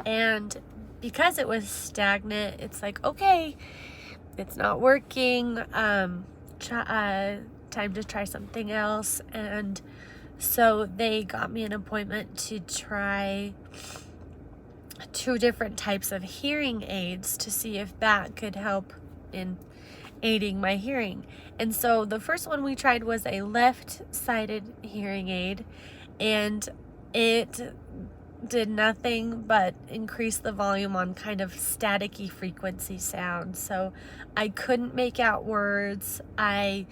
And because it was stagnant, it's like, okay, it's not working. Time to try something else. And so they got me an appointment to try 2 different types of hearing aids to see if that could help in aiding my hearing. And so the first one we tried was a left-sided hearing aid, and it did nothing but increase the volume on kind of staticky frequency sound. So I couldn't make out words. I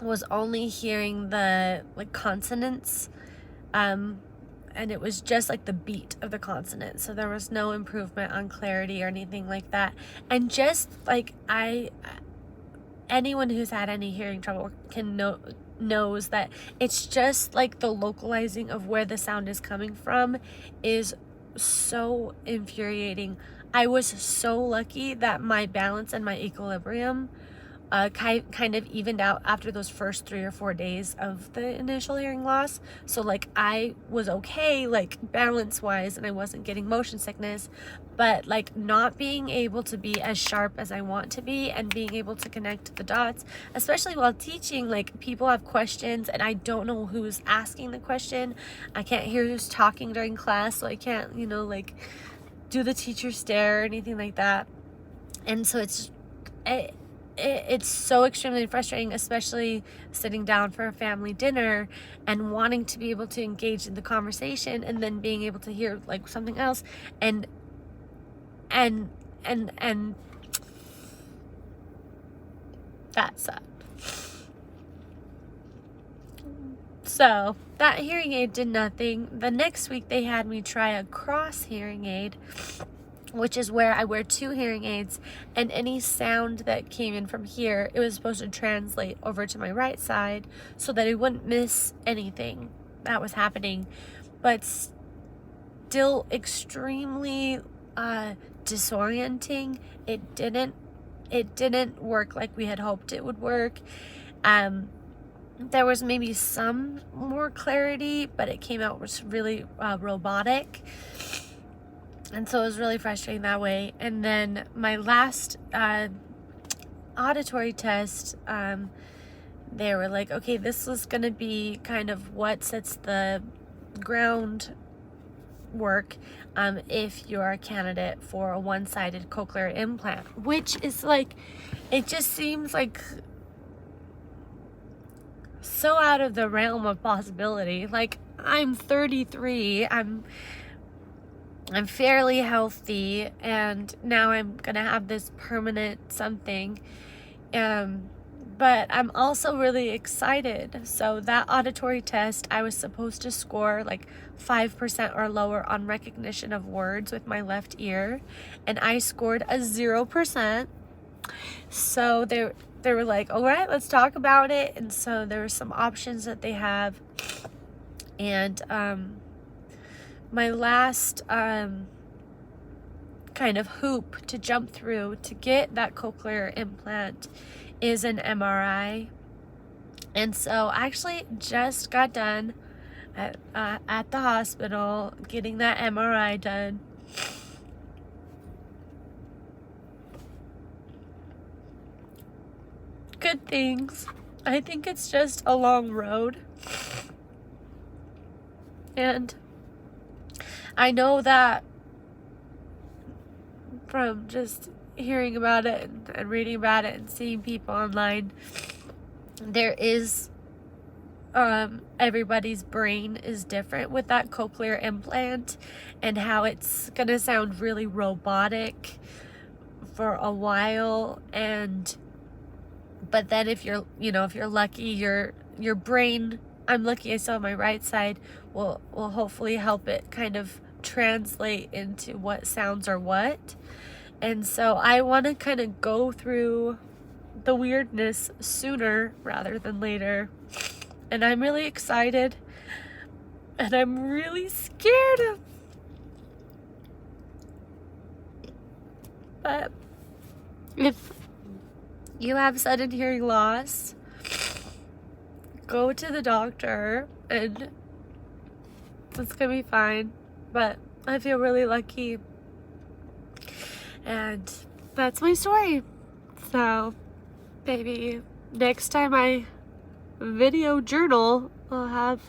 was only hearing the consonants, and it was just like the beat of the consonant. So there was no improvement on clarity or anything like that. And just like anyone who's had any hearing trouble knows that it's just like the localizing of where the sound is coming from is so infuriating. I was so lucky that my balance and my equilibrium kind of evened out after those first 3 or 4 days of the initial hearing loss. So like I was okay, like balance wise, and I wasn't getting motion sickness, but like not being able to be as sharp as I want to be and being able to connect the dots, especially while teaching, like people have questions and I don't know who's asking the question. I can't hear who's talking during class, so I can't, like do the teacher stare or anything like that. And so it's so extremely frustrating, especially sitting down for a family dinner and wanting to be able to engage in the conversation and then being able to hear like something else and that sucked. So that hearing aid did nothing. The next week they had me try a cross hearing aid, which is where I wear 2 hearing aids, and any sound that came in from here, it was supposed to translate over to my right side so that I wouldn't miss anything that was happening. But still extremely disorienting. It didn't work like we had hoped it would work. There was maybe some more clarity, but it came out was really robotic. And so it was really frustrating that way. And then my last auditory test, they were like, okay, this was going to be kind of what sets the groundwork if you're a candidate for a one-sided cochlear implant, which is like, it just seems like so out of the realm of possibility. Like, I'm 33, I'm fairly healthy, and now I'm gonna have this permanent something, but I'm also really excited. So that auditory test, I was supposed to score like 5% or lower on recognition of words with my left ear, and I scored a 0%. So they were like, all right, let's talk about it. And so there were some options that they have, and my last kind of hoop to jump through to get that cochlear implant is an MRI. And so I actually just got done at the hospital getting that MRI done. Good things. I think it's just a long road. And I know that from just hearing about it and reading about it and seeing people online, there is everybody's brain is different with that cochlear implant, and how it's gonna sound really robotic for a while, but then if you're lucky, your brain, I'm lucky I still have my right side, will hopefully help it kind of translate into what sounds are what. And so I want to kind of go through the weirdness sooner rather than later, and I'm really excited, and I'm really scared. But if you have sudden hearing loss, go to the doctor, and it's gonna be fine. But I feel really lucky. And that's my story. So maybe next time I video journal, I'll have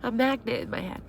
a magnet in my head.